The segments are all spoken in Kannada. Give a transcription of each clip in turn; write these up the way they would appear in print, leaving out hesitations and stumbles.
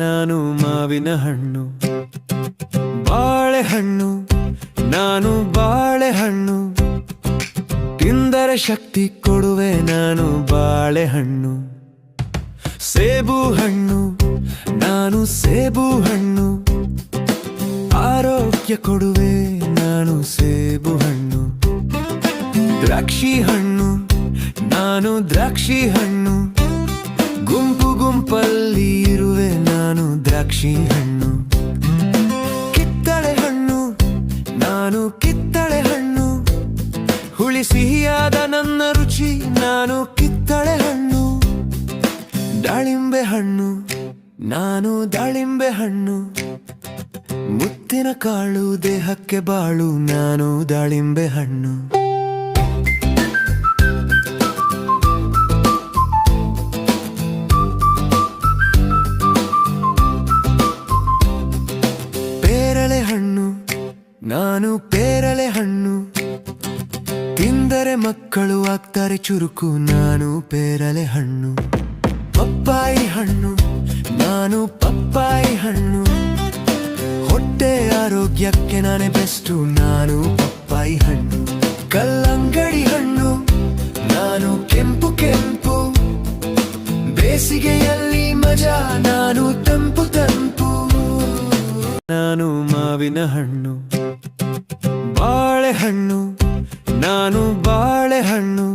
ನಾನು ಮಾವಿನ ಹಣ್ಣು, ಬಾಳೆಹಣ್ಣು, ನಾನು ಬಾಳೆಹಣ್ಣು, ತಿಂದರೆ ಶಕ್ತಿ ಕೊಡುವೆ ನಾನು ಬಾಳೆಹಣ್ಣು. ಸೇಬು ಹಣ್ಣು, ನಾನು ಸೇಬು ಹಣ್ಣು, ಆರೋಗ್ಯ ಕೊಡುವೆ ನಾನು ಸೇಬು ಹಣ್ಣು. ದ್ರಾಕ್ಷಿ ಹಣ್ಣು, ನಾನು ದ್ರಾಕ್ಷಿ ಹಣ್ಣು, ಗುಂಪು ಗುಂಪಲ್ಲಿ ಇರುವೆ ನಾನು ದ್ರಾಕ್ಷಿ ಹಣ್ಣು. ಕಿತ್ತಳೆ ಹಣ್ಣು, ನಾನು ಕಿತ್ತಳೆ ಹಣ್ಣು, ಹುಳಿ ಸಿಹಿಯಾದ ನನ್ನ ರುಚಿ ನಾನು ಕಿತ್ತಳೆ ಹಣ್ಣು. ದಾಳಿಂಬೆ ಹಣ್ಣು, ನಾನು ದಾಳಿಂಬೆ ಹಣ್ಣು, ಮುತ್ತಿನ ಕಾಳು ದೇಹಕ್ಕೆ ಬಾಳು ನಾನು ದಾಳಿಂಬೆ ಹಣ್ಣು. ಪೇರಳೆ ಹಣ್ಣು, ನಾನು ಪೇರಳೆ ಹಣ್ಣು, ತಿಂದರೆ ಮಕ್ಕಳು ಆಗ್ತಾರೆ ಚುರುಕು ನಾನು ಪೇರಳೆ ಹಣ್ಣು. ಪಪ್ಪಾಯಿ ಹಣ್ಣು, ನಾನು ಪಪ್ಪಾಯಿ ಹಣ್ಣು, ಹೊಟ್ಟೆ ಆರೋಗ್ಯಕ್ಕೆ ನಾನೇ ಬೆಸ್ಟು ನಾನು ಪಪ್ಪಾಯಿ ಹಣ್ಣು. ಕಲ್ಲಂಗಡಿ ಹಣ್ಣು, ನಾನು ಕೆಂಪು ಕೆಂಪು, ಬೇಸಿಗೆಯಲ್ಲಿ ಮಜಾ ನಾನು ತಂಪು ತಂಪು. ನಾನು ಮಾವಿನ ಹಣ್ಣು, ಬಾಳೆಹಣ್ಣು, ನಾನು ಬಾಳೆಹಣ್ಣು,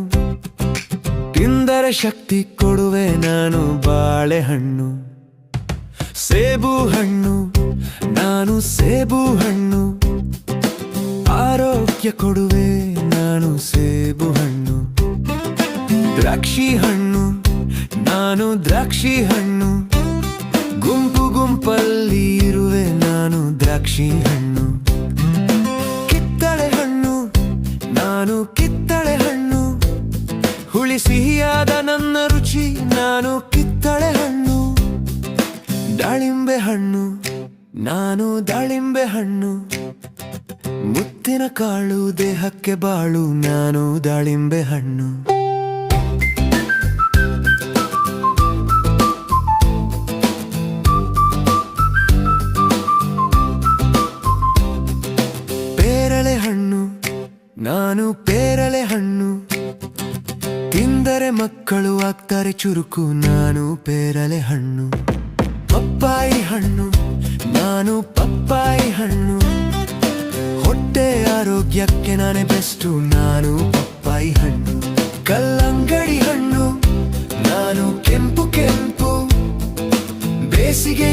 ತಿಂದರೆ ಶಕ್ತಿ ಕೊಡುವೆ ನಾನು ಬಾಳೆಹಣ್ಣು. ಸೇಬು ಹಣ್ಣು, ನಾನು ಸೇಬು ಹಣ್ಣು, ಆರೋಗ್ಯ ಕೊಡುವೆ ನಾನು ಸೇಬು ಹಣ್ಣು. ದ್ರಾಕ್ಷಿ ಹಣ್ಣು, ನಾನು ದ್ರಾಕ್ಷಿ ಹಣ್ಣು, ಗುಂಪು ಗುಂಪಲ್ಲಿ ಇರುವೆ ನಾನು ದ್ರಾಕ್ಷಿ ಹಣ್ಣು. ಕಿತ್ತಳೆ ಹಣ್ಣು, ನಾನು ಕಿತ್ತಳೆ ಹಣ್ಣು, ಹುಳಿ ಸಿಹಿಯಾದ ನನ್ನ ರುಚಿ ನಾನು ಕಿತ್ತಳೆ ಹಣ್ಣು. ದಾಳಿಂಬೆ ಹಣ್ಣು, ನಾನು ದಾಳಿಂಬೆ ಹಣ್ಣು, ಮುತ್ತಿನ ಕಾಳು ದೇಹಕ್ಕೆ ಬಾಳು ನಾನು ದಾಳಿಂಬೆ ಹಣ್ಣು. ಪೇರಳೆ ಹಣ್ಣು, ನಾನು ಪೇರಳೆ ಹಣ್ಣು, ತಿಂದರೆ ಮಕ್ಕಳು ಆಗ್ತಾರೆ ಚುರುಕು ನಾನು ಪೇರಳೆ ಹಣ್ಣು. ಪಪ್ಪಾಯಿ ಹಣ್ಣು, ನಾನು ಪಪ್ಪಾಯಿ ಹಣ್ಣು, ಹೊಟ್ಟೆ ಆರೋಗ್ಯಕ್ಕೆ ನಾನೇ ಬೆಸ್ಟು ನಾನು ಪಪ್ಪಾಯಿ ಹಣ್ಣು. ಕಲ್ಲಂಗಡಿ ಹಣ್ಣು, ನಾನು ಕೆಂಪು ಕೆಂಪು, ಬೇಸಿಗೆ